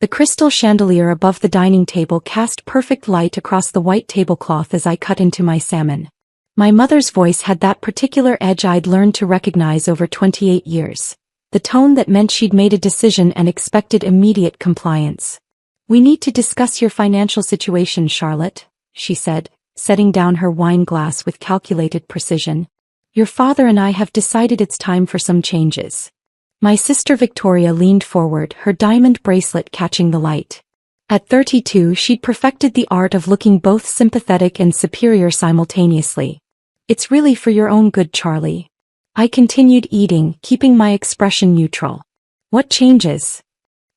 The crystal chandelier above the dining table cast perfect light across the white tablecloth as I cut into my salmon. My mother's voice had that particular edge I'd learned to recognize over 28 years. The tone that meant she'd made a decision and expected immediate compliance. "We need to discuss your financial situation, Charlotte," she said, setting down her wine glass with calculated precision. "Your father and I have decided it's time for some changes." My sister Victoria leaned forward, her diamond bracelet catching the light. At 32, she'd perfected the art of looking both sympathetic and superior simultaneously. "It's really for your own good, Charlie." I continued eating, keeping my expression neutral. "What changes?"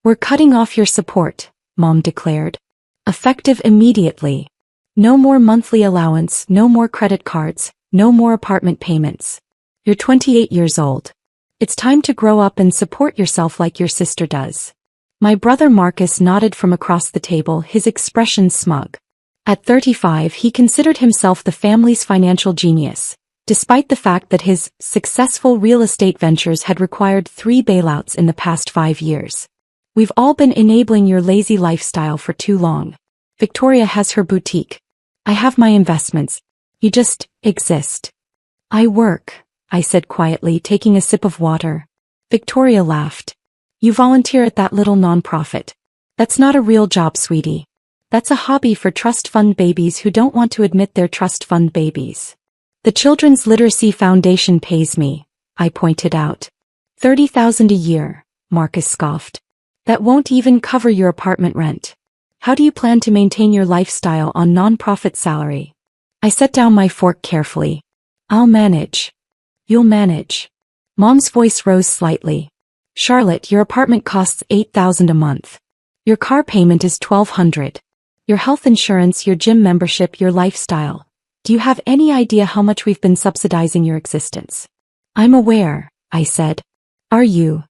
"We're cutting off your support," Mom declared. "Effective immediately. No more monthly allowance, no more credit cards, no more apartment payments. You're 28 years old. It's time to grow up and support yourself like your sister does." My brother Marcus nodded from across the table, his expression smug. At 35, he considered himself the family's financial genius, despite the fact that his successful real estate ventures had required 3 bailouts in the past 5 years. "We've all been enabling your lazy lifestyle for too long. Victoria has her boutique. I have my investments. You just exist." "I work," I said quietly, taking a sip of water. Victoria laughed. "You volunteer at that little nonprofit. That's not a real job, sweetie. That's a hobby for trust fund babies who don't want to admit they're trust fund babies." "The Children's Literacy Foundation pays me," I pointed out. $30,000 a year, Marcus scoffed. "That won't even cover your apartment rent. How do you plan to maintain your lifestyle on nonprofit salary?" I set down my fork carefully. "I'll manage." "You'll manage." Mom's voice rose slightly. "Charlotte, your apartment costs $8,000 a month. Your car payment is $1,200. Your health insurance, your gym membership, your lifestyle. Do you have any idea how much we've been subsidizing your existence?" "I'm aware," I said. "Are you?"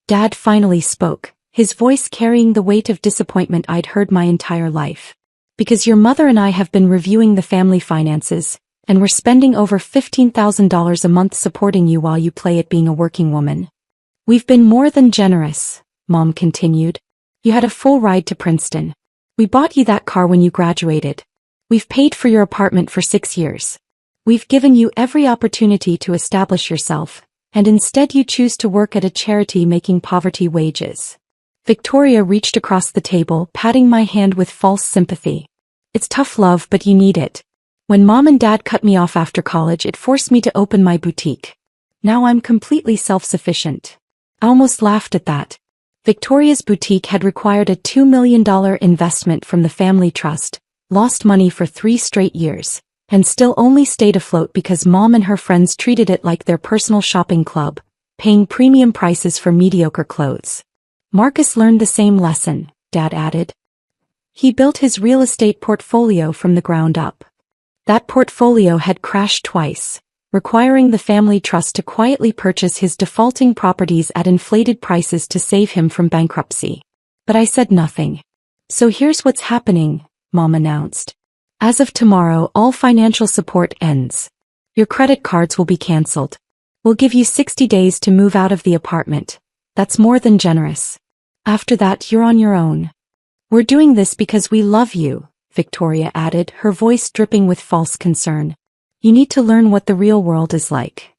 Dad finally spoke, his voice carrying the weight of disappointment I'd heard my entire life. "Because your mother and I have been reviewing the family finances, and we're spending over $15,000 a month supporting you while you play at being a working woman." "We've been more than generous," Mom continued. "You had a full ride to Princeton. We bought you that car when you graduated. We've paid for your apartment for 6 years. We've given you every opportunity to establish yourself, and instead you choose to work at a charity making poverty wages." Victoria reached across the table, patting my hand with false sympathy. "It's tough love, but you need it. When Mom and Dad cut me off after college, it forced me to open my boutique. Now I'm completely self-sufficient." I almost laughed at that. Victoria's boutique had required a $2 million investment from the family trust, lost money for 3 straight years, and still only stayed afloat because Mom and her friends treated it like their personal shopping club, paying premium prices for mediocre clothes. "Marcus learned the same lesson," Dad added. "He built his real estate portfolio from the ground up. That portfolio had crashed twice, requiring the family trust to quietly purchase his defaulting properties at inflated prices to save him from bankruptcy." But I said nothing. "So here's what's happening," Mom announced. "As of tomorrow, all financial support ends. Your credit cards will be canceled. We'll give you 60 days to move out of the apartment. That's more than generous. After that, you're on your own. We're doing this because we love you," Victoria added, her voice dripping with false concern. "You need to learn what the real world is like."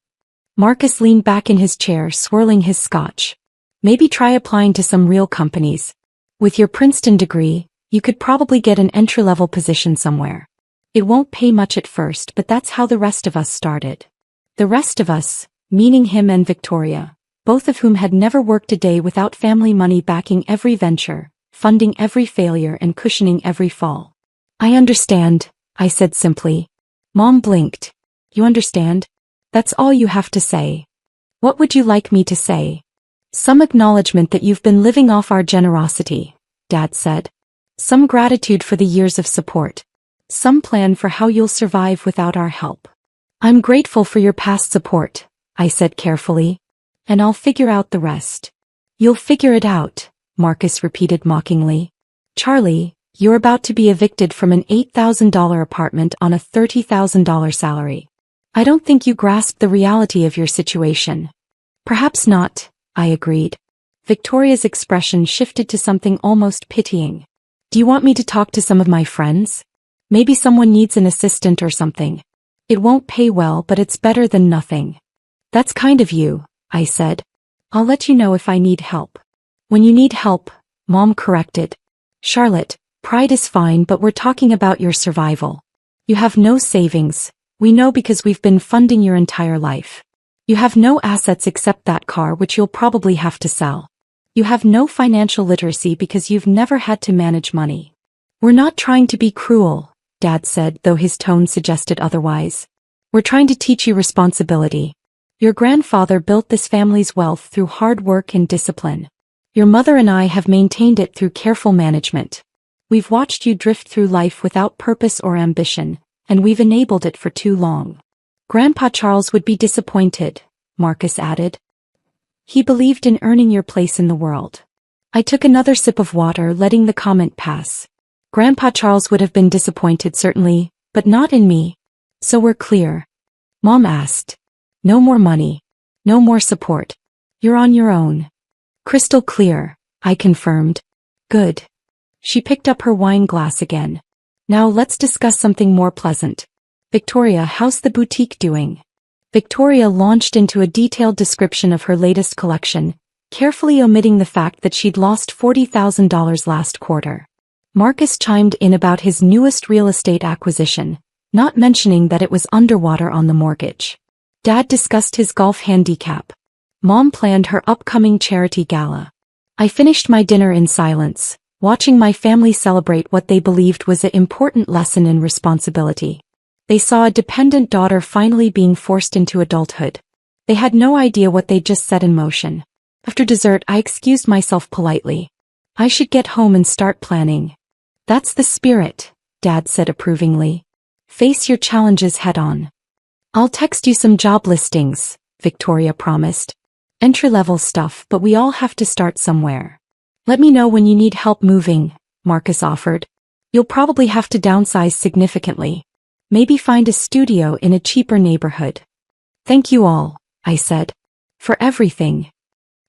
Marcus leaned back in his chair, swirling his scotch. "Maybe try applying to some real companies. With your Princeton degree, you could probably get an entry-level position somewhere. It won't pay much at first, but that's how the rest of us started." The rest of us, meaning him and Victoria, both of whom had never worked a day without family money backing every venture, funding every failure and cushioning every fall. "I understand," I said simply. Mom blinked. "You understand? That's all you have to say. What would you like me to say?" "Some acknowledgement that you've been living off our generosity," Dad said. "Some gratitude for the years of support. Some plan for how you'll survive without our help." "I'm grateful for your past support," I said carefully. "And I'll figure out the rest." "You'll figure it out," Marcus repeated mockingly. "Charlie, you're about to be evicted from an $8,000 apartment on a $30,000 salary. I don't think you grasp the reality of your situation." "Perhaps not," I agreed. Victoria's expression shifted to something almost pitying. Do you want me to talk to some of my friends? Maybe someone needs an assistant or something. It won't pay well, but it's better than nothing. That's kind of you, I said. I'll let you know if I need help. When you need help, Mom corrected. Charlotte, pride is fine, but we're talking about your survival. You have no savings. We know because we've been funding your entire life. You have no assets except that car, which you'll probably have to sell. You have no financial literacy because you've never had to manage money. We're not trying to be cruel, Dad said, though his tone suggested otherwise. We're trying to teach you responsibility. Your grandfather built this family's wealth through hard work and discipline. Your mother and I have maintained it through careful management. We've watched you drift through life without purpose or ambition, and we've enabled it for too long. Grandpa Charles would be disappointed, Marcus added. He believed in earning your place in the world. I took another sip of water, letting the comment pass. Grandpa Charles would have been disappointed certainly, but not in me. So we're clear. Mom asked. No more money. No more support. You're on your own. Crystal clear, I confirmed. Good. She picked up her wine glass again. Now let's discuss something more pleasant. Victoria, how's the boutique doing? Victoria launched into a detailed description of her latest collection, carefully omitting the fact that she'd lost $40,000 last quarter. Marcus chimed in about his newest real estate acquisition, not mentioning that it was underwater on the mortgage. Dad discussed his golf handicap. Mom planned her upcoming charity gala. I finished my dinner in silence, watching my family celebrate what they believed was an important lesson in responsibility. They saw a dependent daughter finally being forced into adulthood. They had no idea what they'd just set in motion. After dessert, I excused myself politely. I should get home and start planning. That's the spirit, Dad said approvingly. Face your challenges head on. I'll text you some job listings, Victoria promised. Entry-level stuff, but we all have to start somewhere. Let me know when you need help moving, Marcus offered. You'll probably have to downsize significantly. Maybe find a studio in a cheaper neighborhood. Thank you all, I said. For everything.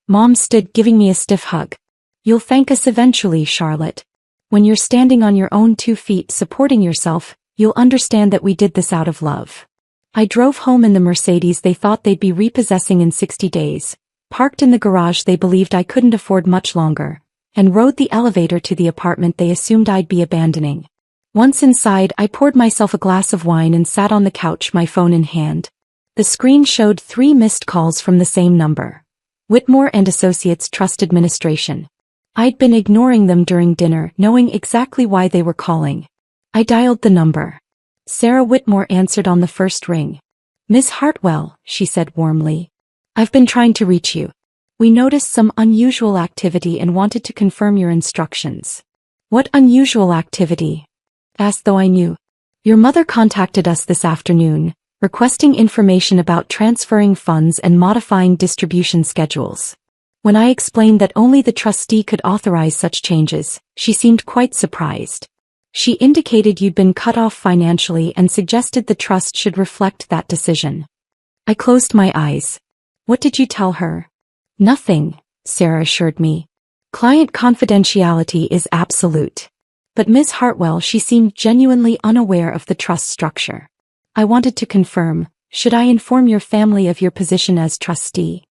Mom stood giving me a stiff hug. You'll thank us eventually, Charlotte. When you're standing on your own 2 feet supporting yourself, you'll understand that we did this out of love. I drove home in the Mercedes they thought they'd be repossessing in 60 days, parked in the garage they believed I couldn't afford much longer, and rode the elevator to the apartment they assumed I'd be abandoning. Once inside, I poured myself a glass of wine and sat on the couch, my phone in hand. The screen showed 3 missed calls from the same number. Whitmore and Associates Trust Administration. I'd been ignoring them during dinner, knowing exactly why they were calling. I dialed the number. Sarah Whitmore answered on the first ring. Miss Hartwell, she said warmly. I've been trying to reach you. We noticed some unusual activity and wanted to confirm your instructions. What unusual activity? Asked though I knew. Your mother contacted us this afternoon, requesting information about transferring funds and modifying distribution schedules. When I explained that only the trustee could authorize such changes, she seemed quite surprised. She indicated you'd been cut off financially and suggested the trust should reflect that decision. I closed my eyes. What did you tell her? Nothing, Sarah assured me. Client confidentiality is absolute. But Ms. Hartwell, she seemed genuinely unaware of the trust structure. I wanted to confirm, should I inform your family of your position as trustee?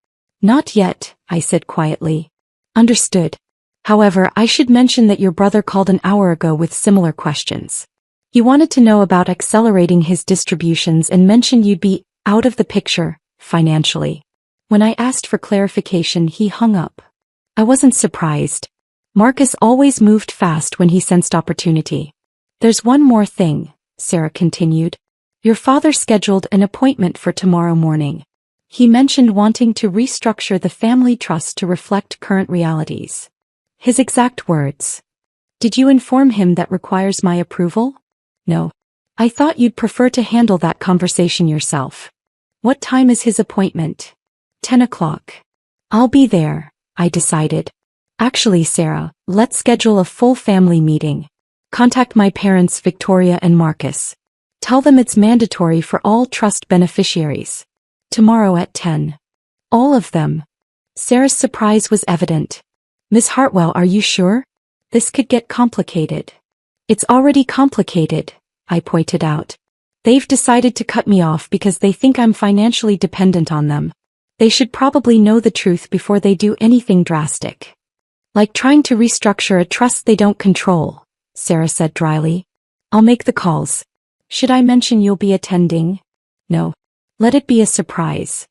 Not yet, I said quietly. Understood. However, I should mention that your brother called an hour ago with similar questions. He wanted to know about accelerating his distributions and mentioned you'd be out of the picture, financially. When I asked for clarification, he hung up. I wasn't surprised. Marcus always moved fast when he sensed opportunity. There's one more thing, Sarah continued. Your father scheduled an appointment for tomorrow morning. He mentioned wanting to restructure the family trust to reflect current realities. His exact words. Did you inform him that requires my approval? No. I thought you'd prefer to handle that conversation yourself. What time is his appointment? 10 o'clock. I'll be there, I decided. Actually, Sarah, let's schedule a full family meeting. Contact my parents, Victoria and Marcus. Tell them it's mandatory for all trust beneficiaries. Tomorrow at 10. All of them. Sarah's surprise was evident. Miss Hartwell, are you sure? This could get complicated. It's already complicated, I pointed out. They've decided to cut me off because they think I'm financially dependent on them. They should probably know the truth before they do anything drastic. Like trying to restructure a trust they don't control, Sarah said dryly. I'll make the calls. Should I mention you'll be attending? No. Let it be a surprise.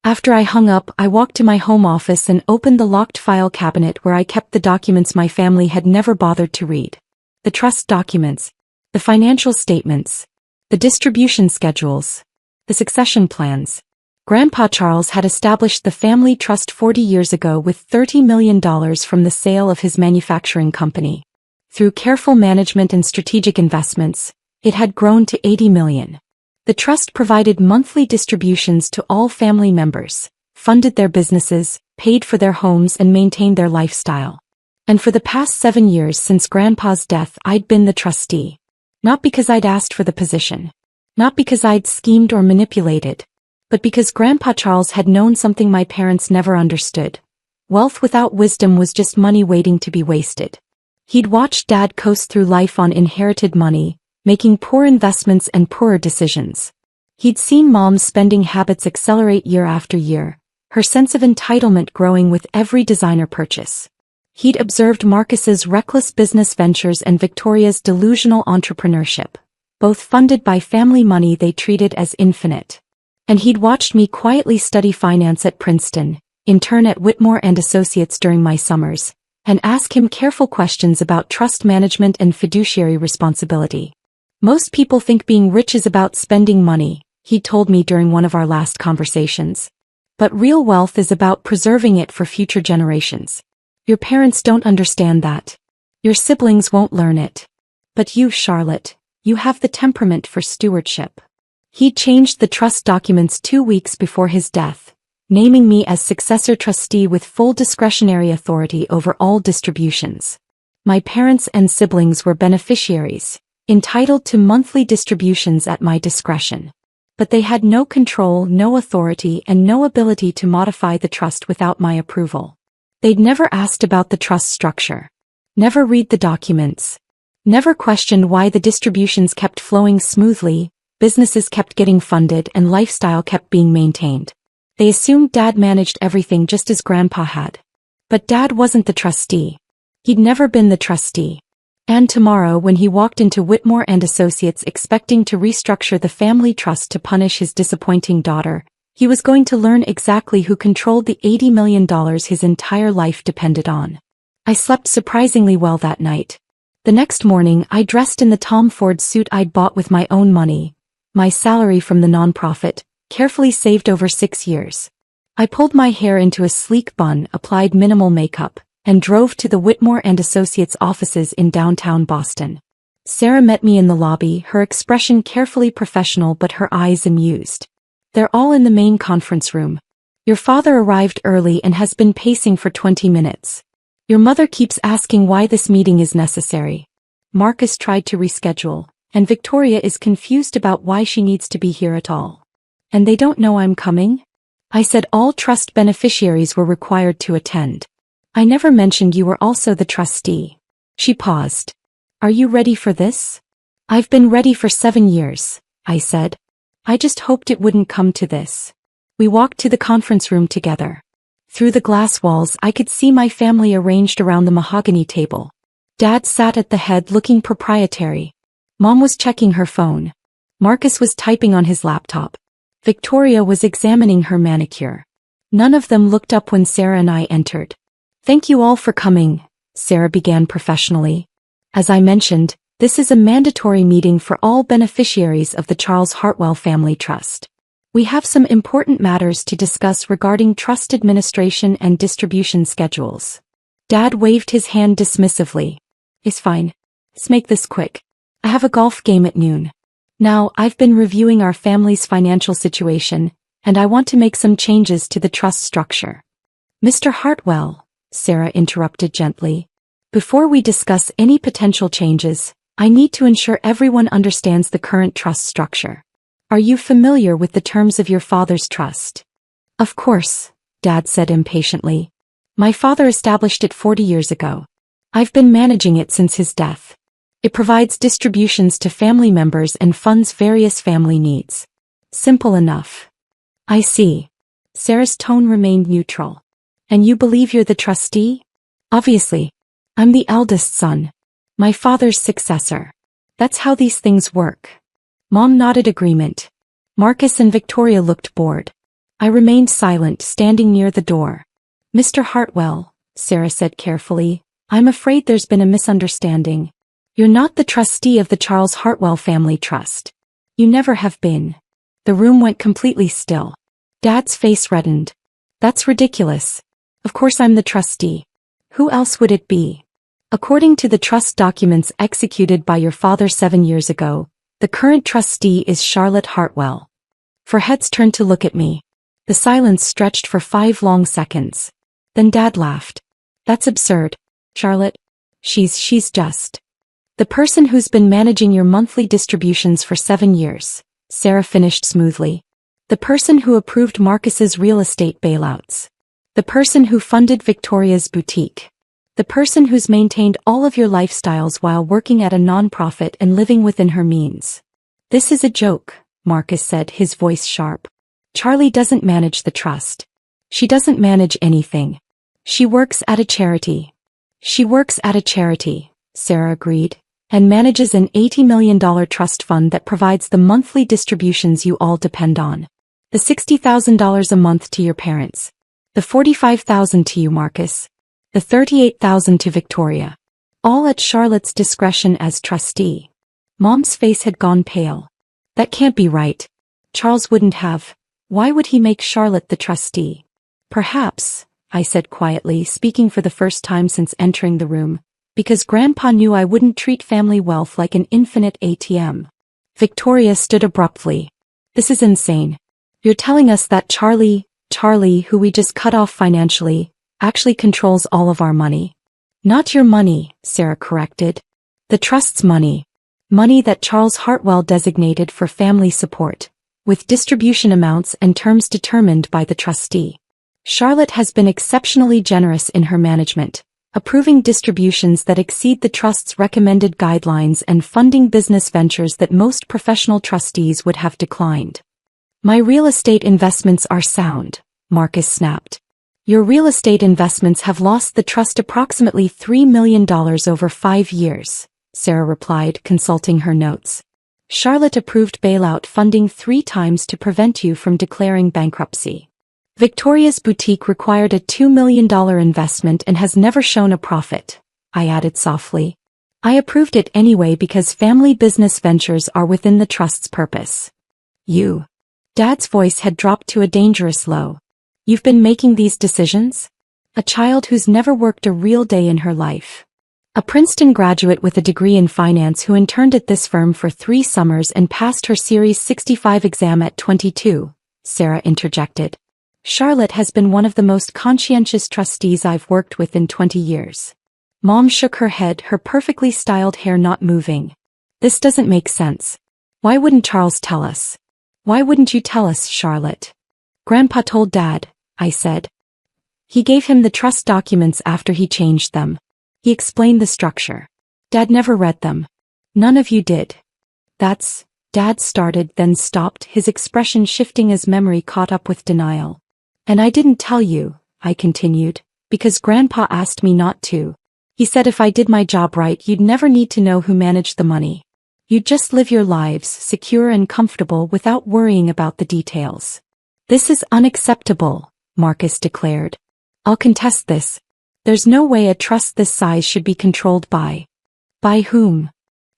After I hung up, I walked to my home office and opened the locked file cabinet where I kept the documents my family had never bothered to read. The trust documents, the financial statements, the distribution schedules, the succession plans. Grandpa Charles had established the family trust 40 years ago with $30 million from the sale of his manufacturing company. Through careful management and strategic investments, it had grown to $80 million. The trust provided monthly distributions to all family members, funded their businesses, paid for their homes and maintained their lifestyle. And for the past 7 years since Grandpa's death, I'd been the trustee. Not because I'd asked for the position. Not because I'd schemed or manipulated. But because Grandpa Charles had known something my parents never understood. Wealth without wisdom was just money waiting to be wasted. He'd watched Dad coast through life on inherited money, making poor investments and poorer decisions. He'd seen Mom's spending habits accelerate year after year, her sense of entitlement growing with every designer purchase. He'd observed Marcus's reckless business ventures and Victoria's delusional entrepreneurship, both funded by family money they treated as infinite. And he'd watched me quietly study finance at Princeton, intern at Whitmore and Associates during my summers, and ask him careful questions about trust management and fiduciary responsibility. Most people think being rich is about spending money, he told me during one of our last conversations. But real wealth is about preserving it for future generations. Your parents don't understand that. Your siblings won't learn it. But you, Charlotte, you have the temperament for stewardship. He changed the trust documents 2 weeks before his death, naming me as successor trustee with full discretionary authority over all distributions. My parents and siblings were beneficiaries, entitled to monthly distributions at my discretion. But they had no control, no authority, and no ability to modify the trust without my approval. They'd never asked about the trust structure. Never read the documents. Never questioned why the distributions kept flowing smoothly, businesses kept getting funded, and lifestyle kept being maintained. They assumed Dad managed everything just as Grandpa had. But Dad wasn't the trustee. He'd never been the trustee. And tomorrow, when he walked into Whitmore and Associates expecting to restructure the family trust to punish his disappointing daughter, he was going to learn exactly who controlled the $80 million his entire life depended on. I slept surprisingly well that night. The next morning, I dressed in the Tom Ford suit I'd bought with my own money, my salary from the nonprofit, carefully saved over 6 years. I pulled my hair into a sleek bun, applied minimal makeup, and drove to the Whitmore and Associates offices in downtown Boston. Sarah met me in the lobby, her expression carefully professional but her eyes amused. They're all in the main conference room. Your father arrived early and has been pacing for 20 minutes. Your mother keeps asking why this meeting is necessary. Marcus tried to reschedule, and Victoria is confused about why she needs to be here at all. And they don't know I'm coming? I said all trust beneficiaries were required to attend. I never mentioned you were also the trustee. She paused. Are you ready for this? I've been ready for 7 years, I said. I just hoped it wouldn't come to this. We walked to the conference room together. Through the glass walls I could see my family arranged around the mahogany table. Dad sat at the head looking proprietary. Mom was checking her phone. Marcus was typing on his laptop. Victoria was examining her manicure. None of them looked up when Sarah and I entered. Thank you all for coming, Sarah began professionally. As I mentioned, this is a mandatory meeting for all beneficiaries of the Charles Hartwell Family Trust. We have some important matters to discuss regarding trust administration and distribution schedules. Dad waved his hand dismissively. It's fine. Let's make this quick. I have a golf game at noon. Now, I've been reviewing our family's financial situation, and I want to make some changes to the trust structure. Mr. Hartwell, Sarah interrupted gently. Before we discuss any potential changes, I need to ensure everyone understands the current trust structure. Are you familiar with the terms of your father's trust? Of course, Dad said impatiently. My father established it 40 years ago. I've been managing it since his death. It provides distributions to family members and funds various family needs. Simple enough. I see. Sarah's tone remained neutral. And you believe you're the trustee? Obviously. I'm the eldest son. My father's successor. That's how these things work. Mom nodded agreement. Marcus and Victoria looked bored. I remained silent, standing near the door. Mr. Hartwell, Sarah said carefully, I'm afraid there's been a misunderstanding. You're not the trustee of the Charles Hartwell Family Trust. You never have been. The room went completely still. Dad's face reddened. That's ridiculous. Of course I'm the trustee. Who else would it be? According to the trust documents executed by your father 7 years ago, the current trustee is Charlotte Hartwell. For heads turned to look at me. The silence stretched for 5 long seconds. Then Dad laughed. That's absurd. Charlotte? She's just the person who's been managing your monthly distributions for 7 years, Sarah finished smoothly. The person who approved Marcus's real estate bailouts. The person who funded Victoria's boutique. The person who's maintained all of your lifestyles while working at a nonprofit and living within her means. This is a joke, Marcus said, his voice sharp. Charlie doesn't manage the trust. She doesn't manage anything. She works at a charity. She works at a charity, Sarah agreed, and manages an $80 million trust fund that provides the monthly distributions you all depend on. The $60,000 a month to your parents. The $45,000 to you, Marcus. The $38,000 to Victoria. All at Charlotte's discretion as trustee. Mom's face had gone pale. That can't be right. Charles wouldn't have. Why would he make Charlotte the trustee? Perhaps, I said quietly, speaking for the first time since entering the room, because Grandpa knew I wouldn't treat family wealth like an infinite ATM. Victoria stood abruptly. This is insane. You're telling us that Charlie, who we just cut off financially, actually controls all of our money. Not your money, Sarah corrected. The trust's money. Money that Charles Hartwell designated for family support, with distribution amounts and terms determined by the trustee. Charlotte has been exceptionally generous in her management, approving distributions that exceed the trust's recommended guidelines and funding business ventures that most professional trustees would have declined. My real estate investments are sound, Marcus snapped. Your real estate investments have lost the trust approximately $3 million over 5 years, Sarah replied, consulting her notes. Charlotte approved bailout funding 3 times to prevent you from declaring bankruptcy. Victoria's boutique required a $2 million investment and has never shown a profit, I added softly. I approved it anyway because family business ventures are within the trust's purpose. You. Dad's voice had dropped to a dangerous low. You've been making these decisions? A child who's never worked a real day in her life. A Princeton graduate with a degree in finance who interned at this firm for 3 summers and passed her Series 65 exam at 22, Sarah interjected. Charlotte has been one of the most conscientious trustees I've worked with in 20 years. Mom shook her head, her perfectly styled hair not moving. This doesn't make sense. Why wouldn't Charles tell us? Why wouldn't you tell us, Charlotte? Grandpa told Dad, I said. He gave him the trust documents after he changed them. He explained the structure. Dad never read them. None of you did. Dad started, then stopped, his expression shifting as memory caught up with denial. And I didn't tell you, I continued, because Grandpa asked me not to. He said if I did my job right, you'd never need to know who managed the money. You'd just live your lives, secure and comfortable without worrying about the details. This is unacceptable, Marcus declared. I'll contest this. There's no way a trust this size should be controlled by. By whom?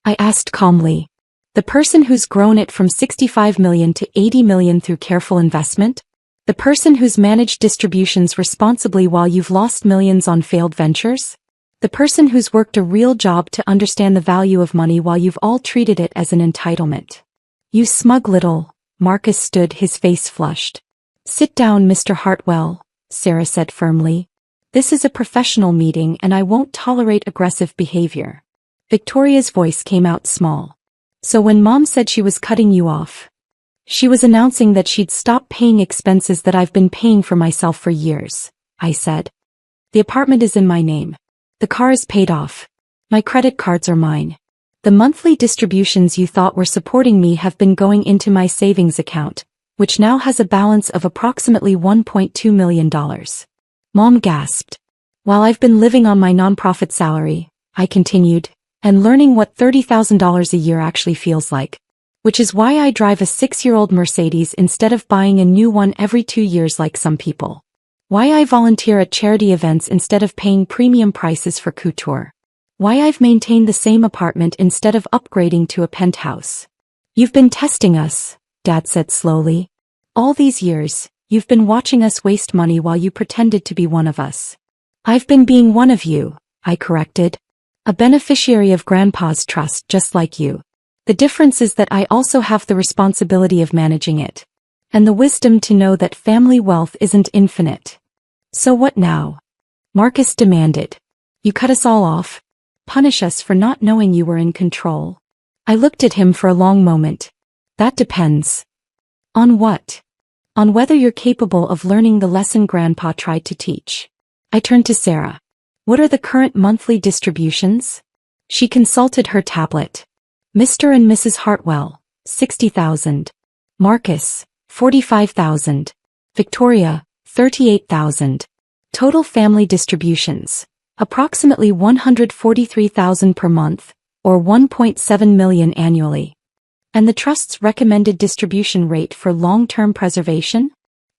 I asked calmly. The person who's grown it from $65 million to $80 million through careful investment? The person who's managed distributions responsibly while you've lost millions on failed ventures? The person who's worked a real job to understand the value of money while you've all treated it as an entitlement? You smug little. Marcus stood, his face flushed. Sit down, Mr. Hartwell, Sarah said firmly. This is a professional meeting and I won't tolerate aggressive behavior. Victoria's voice came out small. So when Mom said she was cutting you off, She was announcing that she'd stop paying expenses that I've been paying for myself for years, I said. The apartment is in my name. The car is paid off. My credit cards are mine. The monthly distributions you thought were supporting me have been going into my savings account, which now has a balance of approximately $1.2 million. Mom gasped. While I've been living on my nonprofit salary, I continued, and learning what $30,000 a year actually feels like. Which is why I drive a 6-year-old Mercedes instead of buying a new one every 2 years like some people. Why I volunteer at charity events instead of paying premium prices for couture. Why I've maintained the same apartment instead of upgrading to a penthouse. You've been testing us, Dad said slowly. All these years, you've been watching us waste money while you pretended to be one of us. I've been being one of you, I corrected. A beneficiary of Grandpa's trust just like you. The difference is that I also have the responsibility of managing it. And the wisdom to know that family wealth isn't infinite. So what now? Marcus demanded. You cut us all off? Punish us for not knowing you were in control? I looked at him for a long moment. That depends. On what? On whether you're capable of learning the lesson Grandpa tried to teach. I turned to Sarah. What are the current monthly distributions? She consulted her tablet. Mr. and Mrs. Hartwell, $60,000. Marcus, $45,000. Victoria, $38,000. Total family distributions, approximately $143,000 per month, or $1.7 million annually. And the trust's recommended distribution rate for long-term preservation?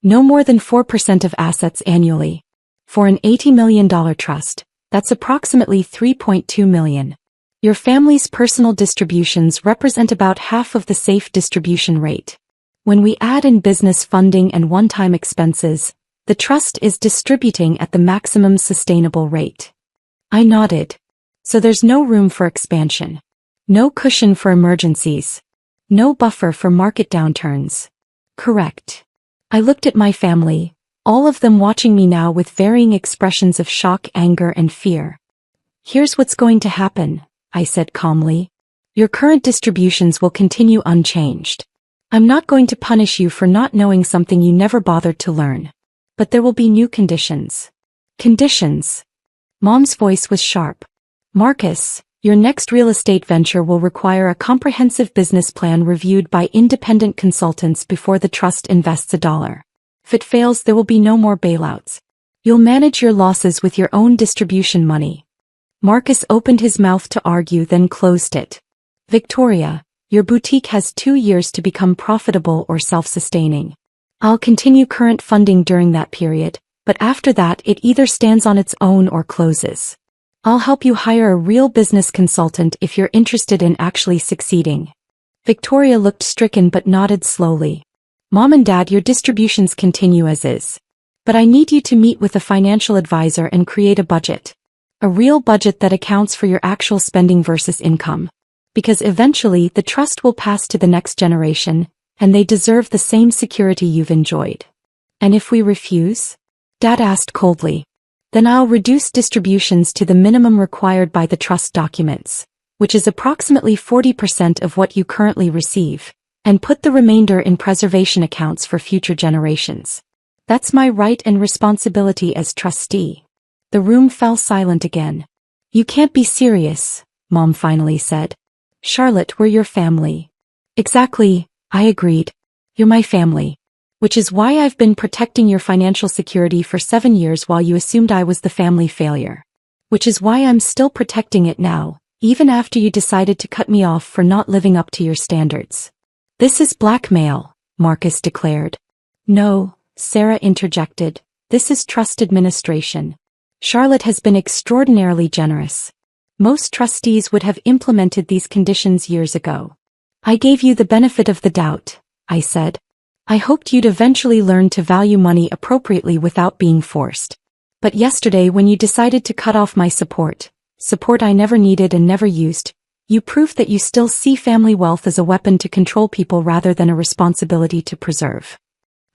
No more than 4% of assets annually. For an $80 million trust, that's approximately $3.2 million. Your family's personal distributions represent about half of the safe distribution rate. When we add in business funding and one-time expenses, the trust is distributing at the maximum sustainable rate. I nodded. So there's no room for expansion. No cushion for emergencies. No buffer for market downturns. Correct. I looked at my family, all of them watching me now with varying expressions of shock, anger, and fear. Here's what's going to happen, I said calmly. Your current distributions will continue unchanged. I'm not going to punish you for not knowing something you never bothered to learn. But there will be new conditions. Conditions. Mom's voice was sharp. Marcus, your next real estate venture will require a comprehensive business plan reviewed by independent consultants before the trust invests $1. If it fails, there will be no more bailouts. You'll manage your losses with your own distribution money. Marcus opened his mouth to argue, then closed it. Victoria, your boutique has 2 years to become profitable or self-sustaining. I'll continue current funding during that period, but after that it either stands on its own or closes. I'll help you hire a real business consultant if you're interested in actually succeeding. Victoria looked stricken but nodded slowly. Mom and Dad, your distributions continue as is. But I need you to meet with a financial advisor and create a budget. A real budget that accounts for your actual spending versus income. Because eventually the trust will pass to the next generation, and they deserve the same security you've enjoyed. And if we refuse? Dad asked coldly. Then I'll reduce distributions to the minimum required by the trust documents, which is approximately 40% of what you currently receive, and put the remainder in preservation accounts for future generations. That's my right and responsibility as trustee. The room fell silent again. You can't be serious, Mom finally said. Charlotte, we're your family. Exactly, I agreed. You're my family. Which is why I've been protecting your financial security for 7 years while you assumed I was the family failure. Which is why I'm still protecting it now, even after you decided to cut me off for not living up to your standards. This is blackmail, Marcus declared. No, Sarah interjected. This is trust administration. Charlotte has been extraordinarily generous. Most trustees would have implemented these conditions years ago. I gave you the benefit of the doubt, I said. I hoped you'd eventually learn to value money appropriately without being forced. But yesterday when you decided to cut off my support I never needed and never used, you proved that you still see family wealth as a weapon to control people rather than a responsibility to preserve.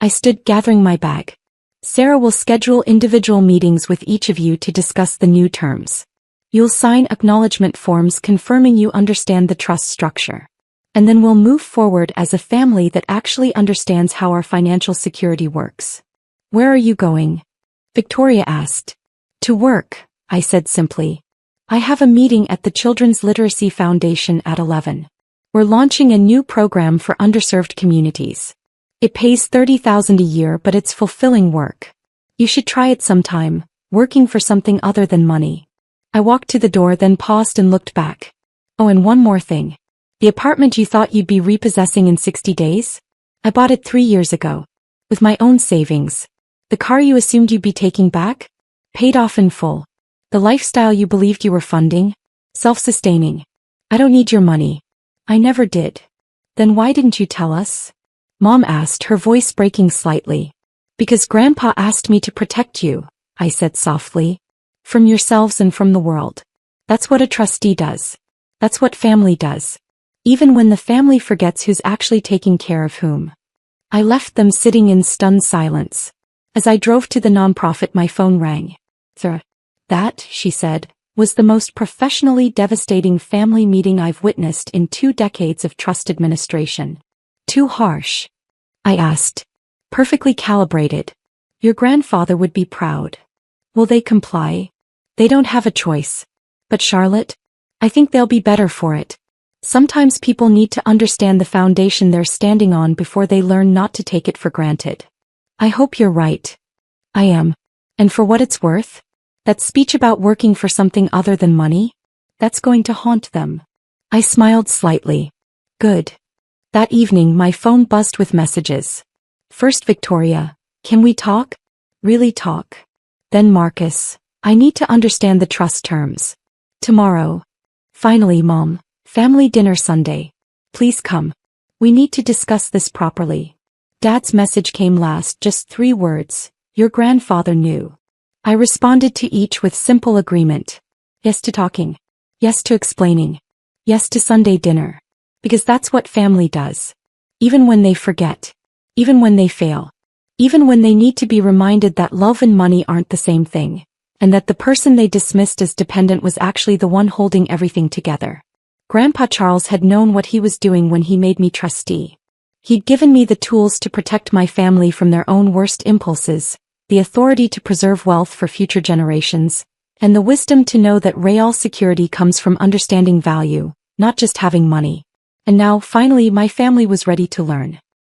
I stood gathering my bag. Sarah will schedule individual meetings with each of you to discuss the new terms. You'll sign acknowledgement forms confirming you understand the trust structure. And then we'll move forward as a family that actually understands how our financial security works. Where are you going? Victoria asked. To work, I said simply. I have a meeting at the Children's Literacy Foundation at 11. We're launching a new program for underserved communities. It pays $30,000 a year, but it's fulfilling work. You should try it sometime, working for something other than money. I walked to the door, then paused and looked back. Oh, and one more thing. The apartment you thought you'd be repossessing in 60 days? I bought it 3 years ago. With my own savings. The car you assumed you'd be taking back? Paid off in full. The lifestyle you believed you were funding? Self-sustaining. I don't need your money. I never did. Then why didn't you tell us? Mom asked, her voice breaking slightly. Because Grandpa asked me to protect you, I said softly. From yourselves and from the world. That's what a trustee does. That's what family does. Even when the family forgets who's actually taking care of whom. I left them sitting in stunned silence. As I drove to the nonprofit, my phone rang. That, she said, was the most professionally devastating family meeting I've witnessed in 2 decades of trust administration. Too harsh? I asked. Perfectly calibrated. Your grandfather would be proud. Will they comply? They don't have a choice. But Charlotte? I think they'll be better for it. Sometimes people need to understand the foundation they're standing on before they learn not to take it for granted. I hope you're right. I am. And for what it's worth, that speech about working for something other than money? That's going to haunt them. I smiled slightly. Good. That evening my phone buzzed with messages. First Victoria, can we talk? Really talk. Then Marcus, I need to understand the trust terms. Tomorrow. Finally Mom, family dinner Sunday. Please come. We need to discuss this properly. Dad's message came last, just 3 words. Your grandfather knew. I responded to each with simple agreement. Yes to talking. Yes to explaining. Yes to Sunday dinner. Because that's what family does. Even when they forget. Even when they fail. Even when they need to be reminded that love and money aren't the same thing. And that the person they dismissed as dependent was actually the one holding everything together. Grandpa Charles had known what he was doing when he made me trustee. He'd given me the tools to protect my family from their own worst impulses, the authority to preserve wealth for future generations, and the wisdom to know that real security comes from understanding value, not just having money. And now, finally, my family was ready to learn.